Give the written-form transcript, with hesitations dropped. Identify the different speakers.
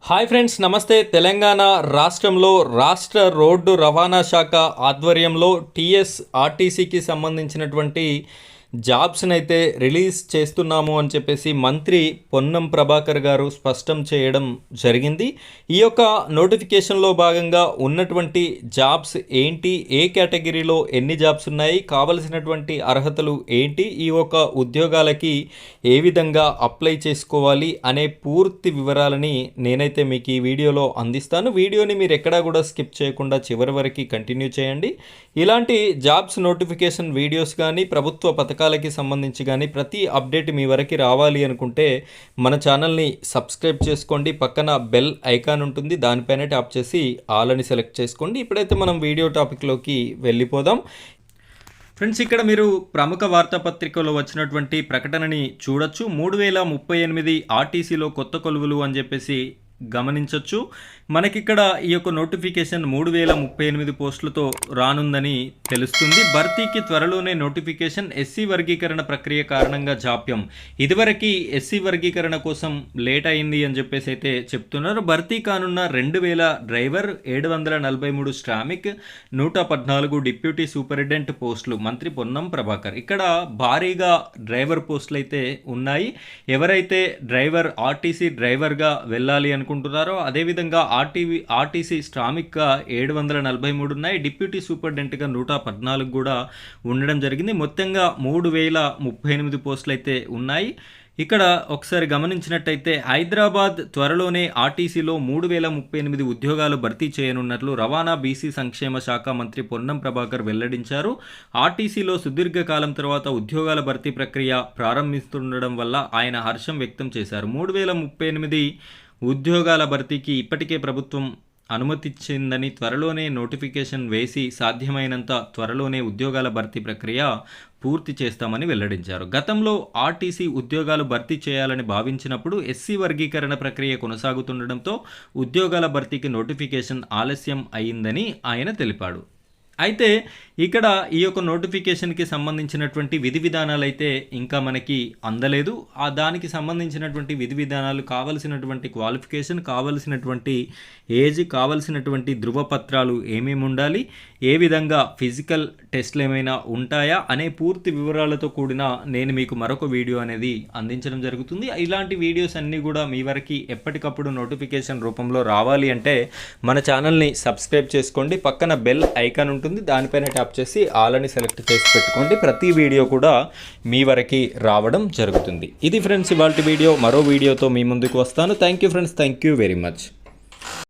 Speaker 1: Hi friends, నమస్తే. తెలంగాణ రాష్ట్రంలో రాష్ట్ర రోడ్డు రవాణా శాఖ ఆధ్వర్యంలో ఆర్టీసీకి సంబంధించినటువంటి జాబ్స్ని అయితే రిలీజ్ చేస్తున్నాము అని చెప్పేసి మంత్రి పొన్నం ప్రభాకర్ గారు స్పష్టం చేయడం జరిగింది. ఈ యొక్క నోటిఫికేషన్లో భాగంగా ఉన్నటువంటి జాబ్స్ ఏంటి, ఏ కేటగిరీలో ఎన్ని జాబ్స్ ఉన్నాయి, కావలసినటువంటి అర్హతలు ఏంటి, ఈ యొక్క ఉద్యోగాలకి ఏ విధంగా అప్లై చేసుకోవాలి అనే పూర్తి వివరాలని నేనైతే మీకు ఈ వీడియోలో అందిస్తాను. వీడియోని మీరు ఎక్కడా కూడా స్కిప్ చేయకుండా చివరి వరకు కంటిన్యూ చేయండి. ఇలాంటి జాబ్స్ నోటిఫికేషన్ వీడియోస్ కానీ ప్రభుత్వ పథకాలకి సంబంధించి కానీ ప్రతి అప్డేట్ మీ వరకు రావాలి అనుకుంటే మన ఛానల్ని సబ్స్క్రైబ్ చేసుకోండి. పక్కన బెల్ ఐకాన్ ఉంటుంది, దానిపైన ట్యాప్ చేసి ఆల్ అని సెలెక్ట్ చేసుకోండి. ఇప్పుడైతే మనం వీడియో టాపిక్లోకి వెళ్ళిపోదాం. ఫ్రెండ్స్, ఇక్కడ మీరు ప్రముఖ వార్తాపత్రికలో వచ్చినటువంటి ప్రకటనని చూడొచ్చు. 3038 ఆర్టీసీలో కొత్త కొలువులు అని చెప్పేసి గమనించవచ్చు. మనకిక్కడ ఈ యొక్క నోటిఫికేషన్ 3038 పోస్టులతో రానుందని తెలుస్తుంది. భర్తీకి త్వరలోనే నోటిఫికేషన్. ఎస్సీ వర్గీకరణ ప్రక్రియ కారణంగా జాప్యం. ఇదివరకు ఎస్సీ వర్గీకరణ కోసం లేట్ అయింది అని చెప్పేసి అయితే చెప్తున్నారు. భర్తీ కానున్న 2000 డ్రైవర్, 743 శ్రామిక్, 114 డిప్యూటీ సూపరింటెండెంట్ పోస్టులు. మంత్రి పొన్నం ప్రభాకర్. ఇక్కడ భారీగా డ్రైవర్ పోస్టులు అయితే ఉన్నాయి. ఎవరైతే ఆర్టీసీ డ్రైవర్గా వెళ్ళాలి అనుకుంటున్నారో, అదేవిధంగా ఆర్టీసీ శ్రామిక్గా 743 ఉన్నాయి. డిప్యూటీ సూపరింటెండెంట్గా 114 కూడా ఉండడం జరిగింది. మొత్తంగా 3038 పోస్టులు అయితే ఉన్నాయి. ఇక్కడ ఒకసారి గమనించినట్టయితే హైదరాబాద్ త్వరలోనే ఆర్టీసీలో 3038 ఉద్యోగాలు భర్తీ చేయనున్నట్లు రవాణా బీసీ సంక్షేమ శాఖ మంత్రి పొన్నం ప్రభాకర్ వెల్లడించారు. ఆర్టీసీలో సుదీర్ఘకాలం తర్వాత ఉద్యోగాల భర్తీ ప్రక్రియ ప్రారంభిస్తుండడం వల్ల ఆయన హర్షం వ్యక్తం చేశారు. 3038 ఉద్యోగాల భర్తీకి ఇప్పటికే ప్రభుత్వం అనుమతిచ్చిందని, త్వరలోనే నోటిఫికేషన్ వేసి సాధ్యమైనంత త్వరలోనే ఉద్యోగాల భర్తీ ప్రక్రియ పూర్తి చేస్తామని వెల్లడించారు. గతంలో ఆర్టీసీ ఉద్యోగాలు భర్తీ చేయాలని భావించినప్పుడు ఎస్సీ వర్గీకరణ ప్రక్రియ కొనసాగుతుండటంతో ఉద్యోగాల భర్తీకి నోటిఫికేషన్ ఆలస్యం అయిందని ఆయన తెలిపాడు. అయితే ఇక్కడ ఈ యొక్క నోటిఫికేషన్కి సంబంధించినటువంటి విధి విధానాలు అయితే ఇంకా మనకి అందలేదు. దానికి సంబంధించినటువంటి విధి విధానాలు, కావలసినటువంటి క్వాలిఫికేషన్, కావలసినటువంటి ఏజ్, కావలసినటువంటి ధృవపత్రాలు ఏమేమి ఉండాలి, ఏ విధంగా ఫిజికల్ టెస్ట్లు ఏమైనా ఉంటాయా అనే పూర్తి వివరాలతో కూడిన నేను మీకు మరొక వీడియో అనేది అందించడం జరుగుతుంది. ఇలాంటి వీడియోస్ అన్నీ కూడా మీ వరకు ఎప్పటికప్పుడు నోటిఫికేషన్ రూపంలో రావాలి అంటే మన ఛానల్ని సబ్స్క్రైబ్ చేసుకోండి. పక్కన బెల్ ఐకాన్ ఉంటుంది, దానిపైన ట్యాప్ చేసి ఆల్ అని సెలెక్ట్ చేసి పెట్టుకోండి. ప్రతి వీడియో కూడా మీ వరకు రావడం జరుగుతుంది. ఇది ఫ్రెండ్స్ ఇవాల్టి వీడియో. మరో వీడియోతో మీ ముందుకు వస్తాను. Thank you friends, thank you very much.